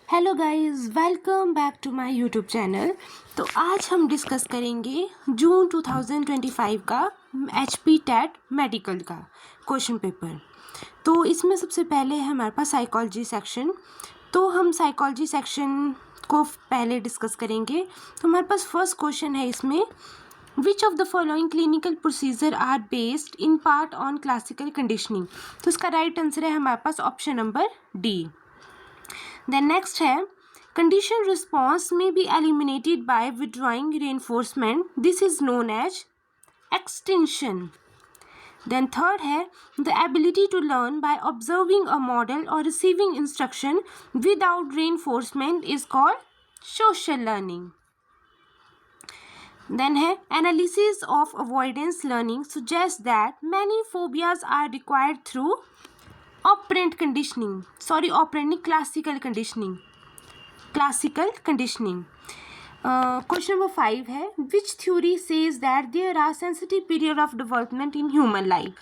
Hello guys, welcome back to my YouTube channel. तो आज हम डिस्कस करेंगे जून 2025 का HP टेट मेडिकल का क्वेश्चन पेपर। तो इसमें सबसे पहले है हमारे पास साइकोलॉजी सेक्शन। तो हम साइकोलॉजी सेक्शन को पहले डिस्कस करेंगे। तो हमारे पास फर्स्ट क्वेश्चन है इसमें, which of the following clinical procedure are based in part on classical conditioning. तो इसका राइट आंसर है हमारे पास option number D. Then next है, condition response may be eliminated by withdrawing reinforcement. This is known as extinction. Then third है, the ability to learn by observing a model or receiving instruction without reinforcement is called social learning. Then है, analysis of avoidance learning suggests that many phobias are acquired through operant conditioning. Operant नहीं, classical conditioning. Question number 5 है, which theory says that there are sensitive period of development in human life.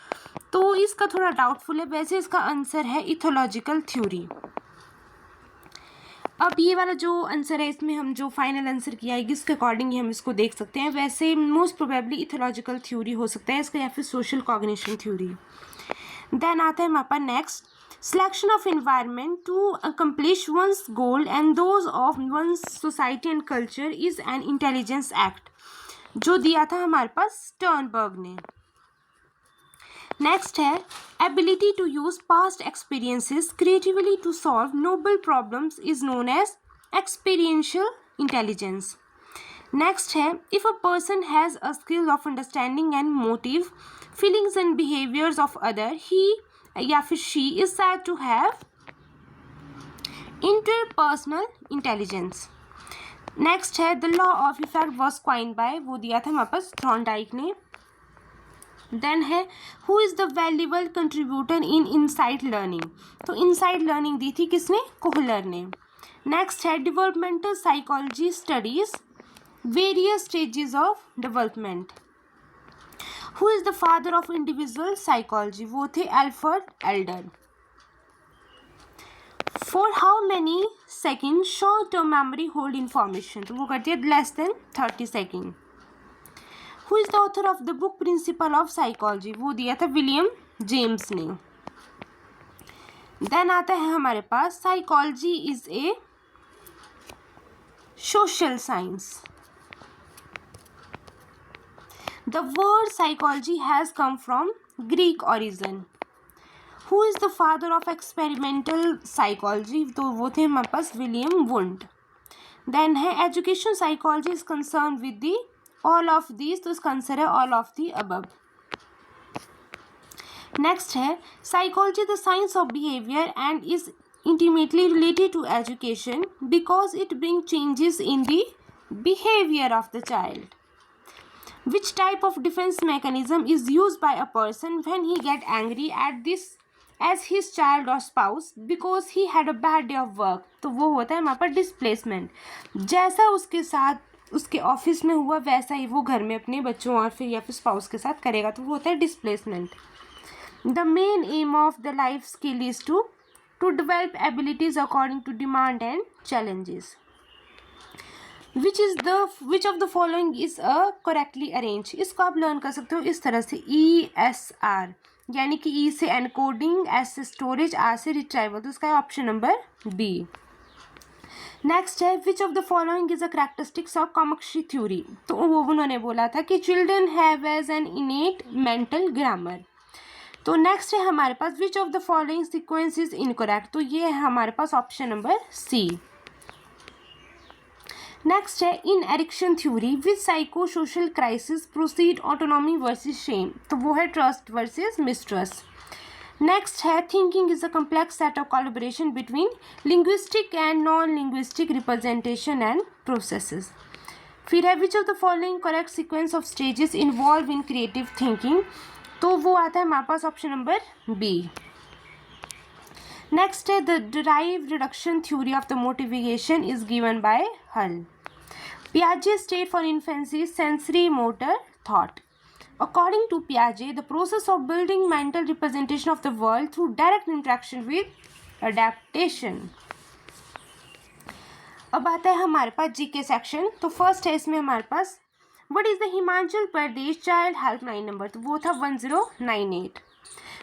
तो इसका थोड़ा doubtful है, वैसे इसका answer है ethological theory. अब ये वाला जो आंसर है, इसमें हम जो फाइनल आंसर किया है इसके अकॉर्डिंग ही हम इसको देख सकते हैं। वैसे मोस्ट प्रोबेबली इथोलॉजिकल थ्योरी हो सकता है इसका, या फिर सोशल कॉग्निशन थ्योरी। देन आता है हमारे पास next, selection of environment to accomplish one's goal and those of one's society and culture is an intelligence act, जो दिया था हमारे पास स्टर्नबर्ग ने। नेक्स्ट है, ability to use past experiences creatively to solve novel problems is known as experiential intelligence. Next है, if a person has a skill of understanding and motive feelings and behaviors of other, he या फिर she is said to have interpersonal intelligence. Next है, the law of effect was coined by, वो दिया था हमारे पास Thorndike ने। Then है, who is the valuable contributor in insight learning. तो insight learning दी थी किसने? कोहलर ने। नेक्स्ट है, developmental psychology studies various stages of development. Who is the father of individual psychology? वो थे Alfred Elder. For how many seconds short term memory hold information? तो वो करती है less than 30 second. Who is the author of the book Principle of Psychology? वो दिया था William James ने। देन आता है हमारे पास, psychology is a social science. The word psychology has come from Greek origin. Who is the father of experimental psychology? तो वो थे हमारे पास विलियम वुंड। देन है, education psychology is concern with the all of these, तो इसका answer है all of the above. Next है, psychology the science of behaviour and is intimately related to education because it bring changes in the behaviour of the child. Which type of defense mechanism is used by a person when he get angry at this as his child or spouse because he had a bad day of work? तो वो होता है हमारे पास displacement. जैसा उसके साथ उसके office में हुआ वैसा ही वो घर में अपने बच्चों और फिर या फिर स्पाउस के साथ करेगा, तो वो होता है displacement. The main aim of the life skill is to develop abilities according to demand and challenges. Which of the following is a correctly arrange. इसको आप लर्न कर सकते हो इस तरह से, ESR, यानी कि E से एनकोडिंग, S से स्टोरेज, R से रिट्राइवल, तो इसका ऑप्शन नंबर बी। नेक्स्ट है, which of the following is a characteristics of कामाक्षी थ्योरी। तो वो उन्होंने बोला था कि children have as an innate mental grammar. तो नेक्स्ट है हमारे पास, which of the following sequence is incorrect. तो ये है हमारे पास ऑप्शन नंबर सी। नेक्स्ट है, in Erikson theory which psycho social crisis proceed autonomy versus shame. तो वो है ट्रस्ट वर्सेस मिसट्रस्ट। नेक्स्ट है, thinking is a complex set of collaboration between linguistic and non linguistic representation and processes. फिर है, which of the following correct sequence of stages involve in creative thinking. तो वो आता है हमारे पास option number B. Next है, the derived reduction theory of the motivation is given by Hull. Piaget's state for infancy is sensory motor thought. According to Piaget, the process of building mental representation of the world through direct interaction with adaptation. अब आता है हमारे पास GK section. तो first है इसमें हमारे पास what is the Himachal Pradesh child helpline number, तो वो था 1098।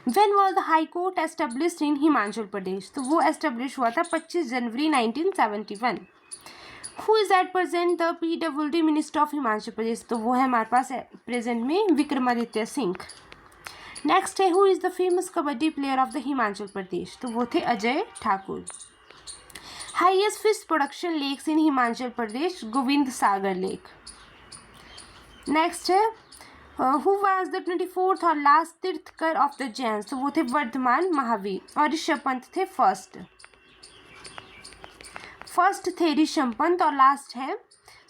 When was the high court established in Himachal Pradesh, तो वो एस्टेब्लिश हुआ था 25 जनवरी 1971। Who is at present the PWD minister of Himachal Pradesh, तो वो है हमारे पास प्रेजेंट में विक्रमादित्य सिंह। नेक्स्ट है who is the famous kabaddi player of the Himachal Pradesh, तो वो थे Ajay Thakur. Highest fish production lakes in Himachal Pradesh, Govind Sagar lake. Next है हु वाज द 24th और last Tirthankar of the Jains, तो वो थे वर्धमान महावीर। और ऋषभ पंत थे फर्स्ट थे ऋषभ पंत और लास्ट है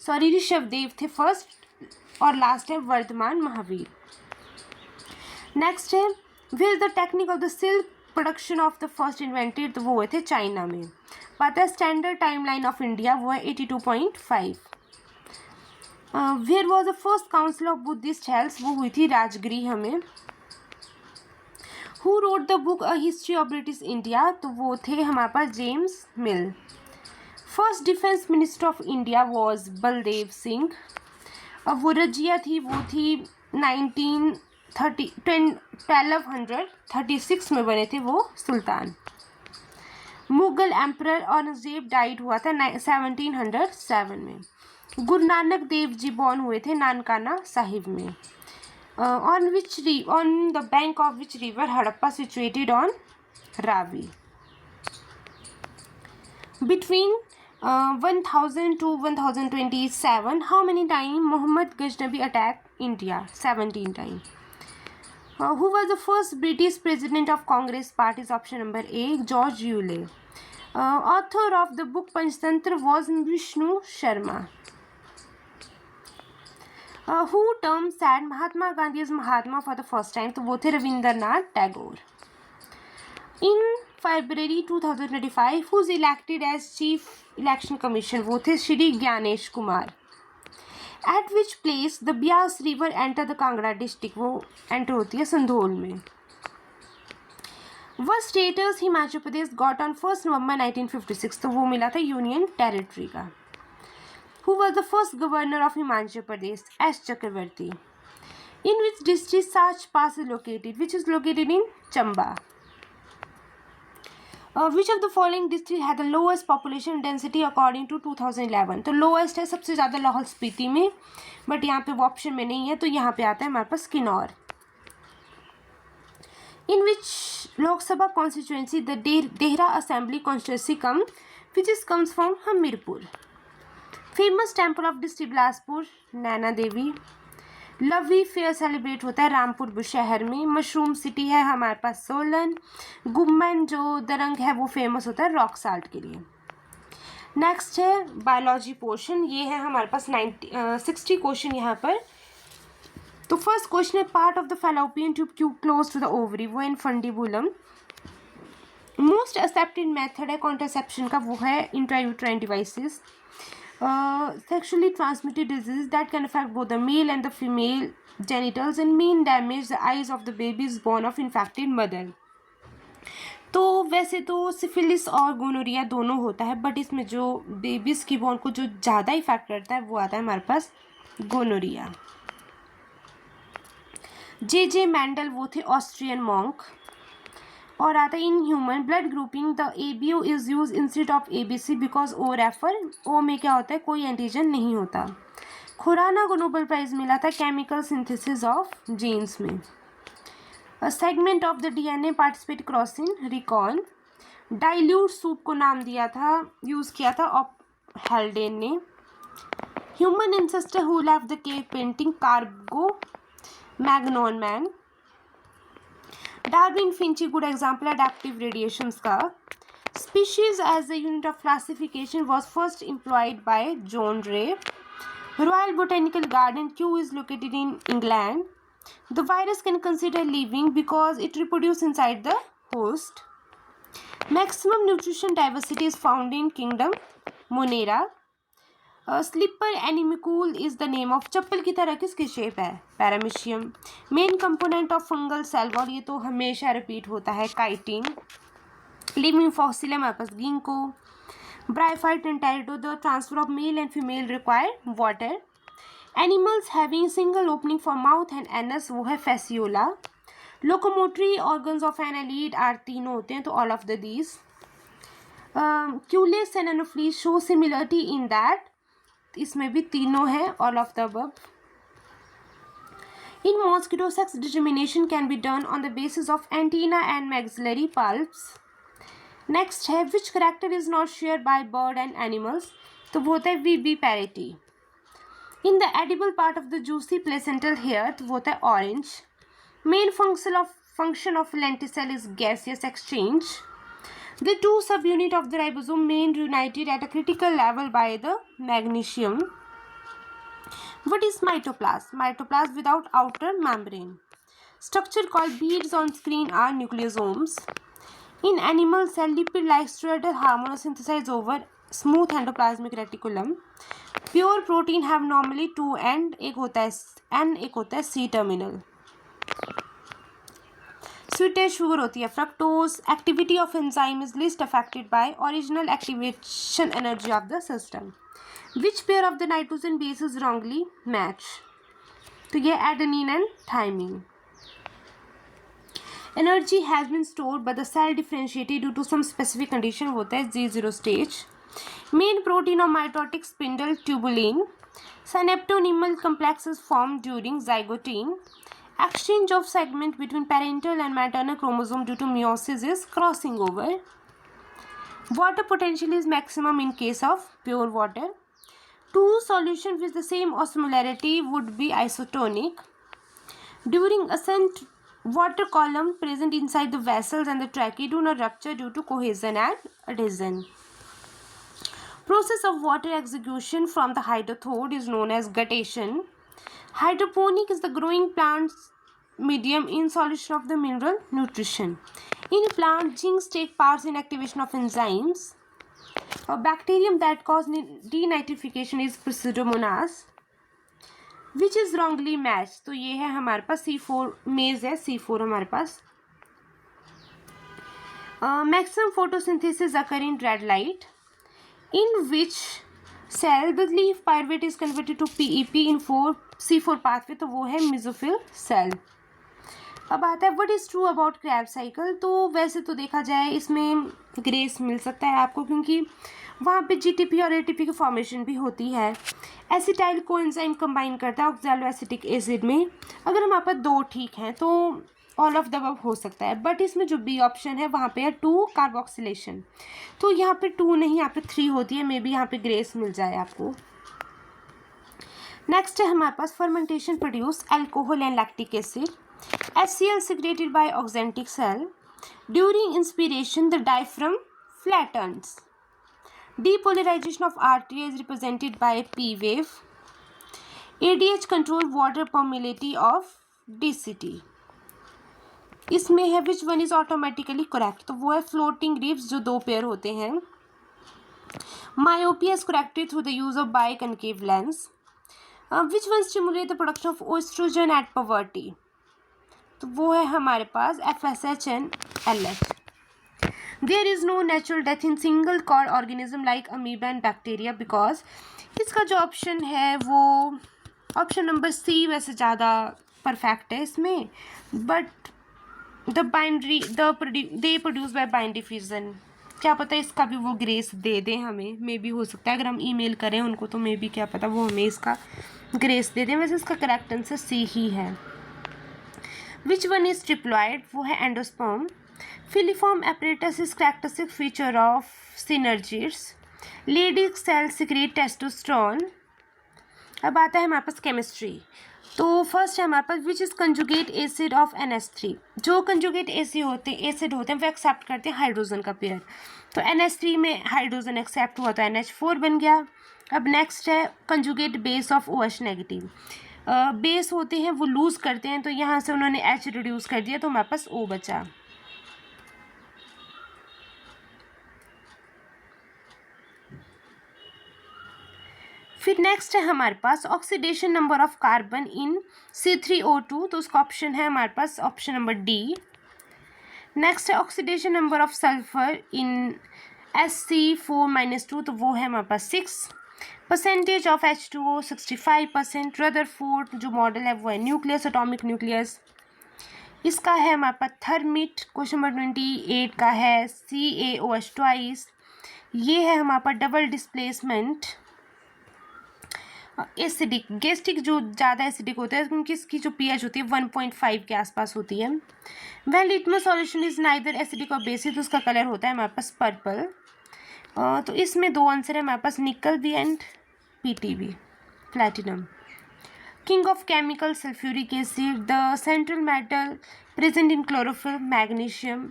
ऋषभ देव थे फर्स्ट और लास्ट है वर्धमान महावीर। नेक्स्ट है where the technique of the silk production of the first invented, तो वो हुए थे चाइना में। पता है स्टैंडर्ड टाइमलाइन ऑफ इंडिया वो है 82.5। Where was the first council of Buddhist held, वो हुई थी राजगृह में। Who wrote the book a history of British India, तो वो थे हमारे पास James Mill. First defence minister of India was Baldev Singh. अब वो रजिया थी वो थी 1236 में बने थे वो सुल्तान। मुगल एम्परर औरंगजेब डाइड हुआ था 1707 में। गुरु नानक देव जी बॉर्न हुए थे नानकाना साहिब में। On the bank of which river Harappa situated on Ravi. Between 1000 to 1027 how many times Muhammad Ghaznavi attacked India? 17 times. Who was the first British president of Congress Party? Is option number A, George Euler. Author of the book Panchtantra was Vishnu Sharma. Who termed said Mahatma Gandhi as Mahatma for the first time? तो वो थे Rabindranath Tagore. In February 2025, who is elected as Chief Election Commission? वो थे Shri Gyanesh Kumar. At which place the Bias River enter the Kangra district? वो enter होती है संधोल में। What status Himachal Pradesh got on 1 November 1956? तो वो मिला था यूनियन टेरिटरी का। Who was the first governor of Himachal Pradesh? S. Chakravarti. In which district Sach Pass is located? Which is located in Chamba. Which of the following district had the lowest population density according to 2011? तो lowest है सबसे ज़्यादा लाहौल स्पीति में, but यहाँ पे वो option में नहीं है, तो यहाँ पे आता है हमारे पास Kinnaur. In which Lok Sabha constituency the Dehra assembly constituency comes from Hamirpur. Famous temple of district Bilaspur Naina Devi. Lavi fair celebrate होता है रामपुर बुशहर में। मशरूम सिटी है हमारे पास सोलन। गुम्मन जो दरंग है वो फेमस होता है रॉक साल्ट के लिए। नेक्स्ट है बायोलॉजी पोर्शन, ये है हमारे पास 60 क्वेश्चन यहाँ पर। तो फर्स्ट क्वेश्चन है part of the fallopian tube close to the ovary, वो इनफंडिबुलम। मोस्ट एक्सेप्टेड मेथड है कॉन्ट्रासेप्शन का, वो है intrauterine devices. Sexually transmitted disease that can affect both the male and the female genitals and may damage the eyes of the babies born of infected mother. तो वैसे तो syphilis और gonorrhoea दोनों होता है, बट इसमें जो बेबीज़ की बॉर्न को जो ज़्यादा इफेक्ट करता है वो आता है हमारे पास गोनोरिया। जे मैंडल वो थे ऑस्ट्रियन मॉन्क। और आता है in human blood grouping the ABO is use instead of ABC because O refer, O में क्या होता है कोई एंटीजन नहीं होता। खुराना को नोबेल प्राइज मिला था केमिकल सिंथेसिस ऑफ जीन्स में। Segment of the DNA participate cross in recon. Dilute soup को नाम दिया था, यूज़ किया था हेल्डेन ने। Human ancestor who left the cave painting Cro Magnon man. Darwin finches good example adaptive radiations का। Species as the unit of classification was first employed by John Ray. Royal Botanical Garden Kew is located in England. The virus can consider living because it reproduce inside the host. Maximum nutrition diversity is found in kingdom Monera. Slipper animalcule is the name of, चप्पल की तरह किसकी shape है, paramecium. Main component of fungal cell wall, ये तो हमेशा repeat होता है, काइटिन। लिविंग फॉसिल है हमारे पास ginkgo. Bryophyte and pteridot, the transfer of male and female require water. Animals having single opening for mouth and anus, वो है fasciola. Locomotory organs of annelid are तीनों होते हैं, तो all of these. Culeus and anopheles show similarity in that इसमें भी तीनों है, all of the above. In mosquito, sex determination can be done on the basis of antenna and maxillary pulps. Next है which character is not shared by bird and animals, तो वो होता है viviparity. In the edible part of the juicy placental hair, तो वो होता है orange. Main function of lenticel is gaseous exchange. The two subunit of the ribosome main reunited at a critical level by the magnesium. What is mitoplasm? Mitoplasm without outer membrane. Structure called beads on screen are nucleosomes. In animal cell, lipid-like steroidal hormone synthesized over smooth endoplasmic reticulum. Pure protein have normally two end, एक होता है N, एक होता है C terminal. Sweetest sugar होती है fructose. Activity of enzyme is least affected by original activation energy of the system. Which pair of the nitrogen bases wrongly match? तो ये adenine and thymine. Energy has been stored but the cell differentiated due to some specific condition होता है Z0 stage. Main protein of mitotic spindle tubulin. Synaptonemal complexes formed during zygoting. Exchange of segment between parental and maternal chromosome due to meiosis is crossing over. Water potential is maximum in case of pure water. Two solutions with the same osmolarity would be isotonic. During ascent, water column present inside the vessels and the tracheae do not rupture due to cohesion and adhesion. Process of water execution from the hydrothode is known as guttation. Hydroponic is the growing plant's medium in solution of the mineral nutrition. In plant, zincs take part in activation of enzymes. A bacterium that causes denitrification is Pseudomonas. Which is wrongly matched? तो ये है हमारे पास C4 मेज है, C4 हमारे पास. Maximum photosynthesis occur in red light. In which cell the leaf pyruvate is converted to PEP in C4 pathway, तो वो है mesophyll cell. अब आता है what is true about Krebs cycle. तो वैसे तो देखा जाए इसमें ग्रेस मिल सकता है आपको, क्योंकि वहाँ पे GTP और ATP की फॉर्मेशन भी होती है. एसिटाइल कोएंजाइम कंबाइन करता है ऑक्सैलोएसिटिक एसिड में. अगर हमारे पास दो ठीक हैं तो ऑल ऑफ द अबव हो सकता है, बट इसमें जो बी ऑप्शन है वहाँ पे है 2 कार्बोक्सिलेशन. तो यहाँ पे 2 नहीं, यहाँ पे 3 होती है. मे बी यहाँ पे ग्रेस मिल जाए आपको. नेक्स्ट है हमारे पास fermentation produce alcohol and lactic acid. HCl secreted by oxantic cell. During inspiration, the diaphragm flattens. Depolarization of artery is represented by P wave. ADH control water permeability of DCT. इसमें है which one is automatically correct. तो वो है floating ribs जो 2 pair होते हैं. Myopia is corrected through the use of biconcave lens. Which one stimulate the production of estrogen at puberty? तो वो है हमारे पास FSH and LH. There is no natural death in single core organism like amoeba and bacteria because इसका जो option है वो option number C वैसे ज़्यादा परफेक्ट है इसमें, but they produce by bind diffusion. क्या पता इसका भी वो ग्रेस दे दें हमें, मे बी हो सकता है. अगर हम ईमेल करें उनको तो मे बी क्या पता वो हमें इसका ग्रेस दे दें. वैसे इसका करेक्ट आंसर C ही है. Which one is triploid? वो है endosperm. Filiform apparatus is characteristic feature of synergids. Leydig cells secrete testosterone. अब आता है हमारे पास केमिस्ट्री. तो फर्स्ट है हमारे पास which is conjugate acid of NH3. जो कंजुगेट एसिड होते हैं वो एक्सेप्ट करते हैं हाइड्रोजन का पेयर. तो NH3 में हाइड्रोजन एक्सेप्ट हुआ तो NH4 बन गया. अब नेक्स्ट है conjugate base of OH negative. Base होते हैं वो लूज़ करते हैं, तो यहाँ से उन्होंने H रिड्यूस कर दिया तो हमारे पास O बचा. फिर नेक्स्ट है हमारे पास oxidation number of carbon in C3O2, तो उसका ऑप्शन है हमारे पास ऑप्शन नंबर D. नेक्स्ट है oxidation number of sulphur in SC4 - 2 तो वो है हमारे पास 6। Percentage of H2O 65%। रदरफोर्ड जो मॉडल है वो है न्यूक्लियस, एटॉमिक न्यूक्लियस। इसका है हमारे पास थर्मिट। क्वेश्चन नंबर 28 का है CaOH ट्वाइस। ये है हमारे पास डबल डिस्प्लेसमेंट। एसिडिक गैस्ट्रिक जो ज़्यादा एसिडिक होता है क्योंकि इसकी जो pH होती है 1.5 के आसपास होती है। When litmus solution is neither acidic और बेसिक तो उसका कलर होता है हमारे पास पर्पल। तो इसमें दो आंसर है हमारे पास, निकल भी and PTB platinum. King of chemical sulphuric acid. The central metal present in chlorophyll magnesium.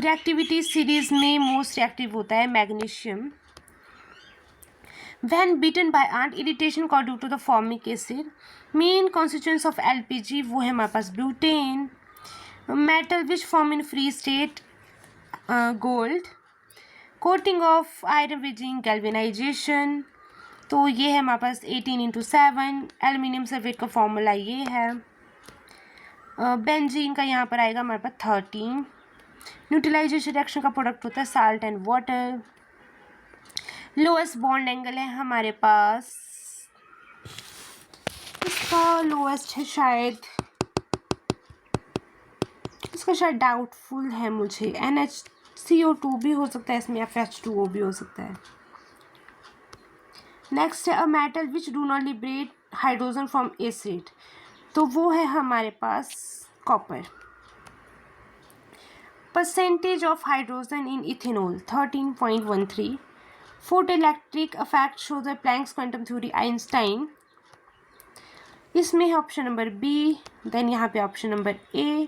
Reactivity series में मोस्ट रिएक्टिव होता है magnesium. When bitten by ant, irritation caused due to the formic acid. Main constituents of LPG वो है हमारे पास butane. Metal which form in free state, gold. Coating of iron with zinc galvanization, तो ये है हमारे पास 18x7। Aluminium sulphate का formula ये है। बेंजीन का यहाँ पर आएगा हमारे पास 13। न्यूट्रलाइजेशन रिएक्शन का प्रोडक्ट होता है salt and water. Lowest bond angle है हमारे पास, इसका लोएस्ट है शायद, इसका शायद डाउटफुल है मुझे। NHCO2 भी हो सकता है इसमें या फिर H2O भी हो सकता है। नेक्स्ट है a metal which do not liberate hydrogen from acid, तो वो है हमारे पास copper. Percentage of hydrogen in ethanol 13.13। Photoelectric effect show the Planck's quantum theory Einstein. इसमें है ऑप्शन नंबर B, देन यहाँ पे ऑप्शन नंबर A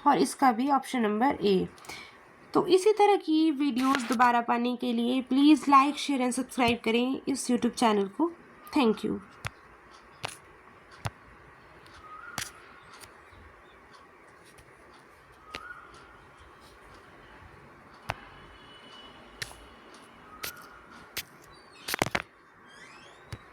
और इसका भी ऑप्शन नंबर A। तो इसी तरह की वीडियोस दोबारा पाने के लिए please like, share and subscribe करें इस यूट्यूब चैनल को। Thank you.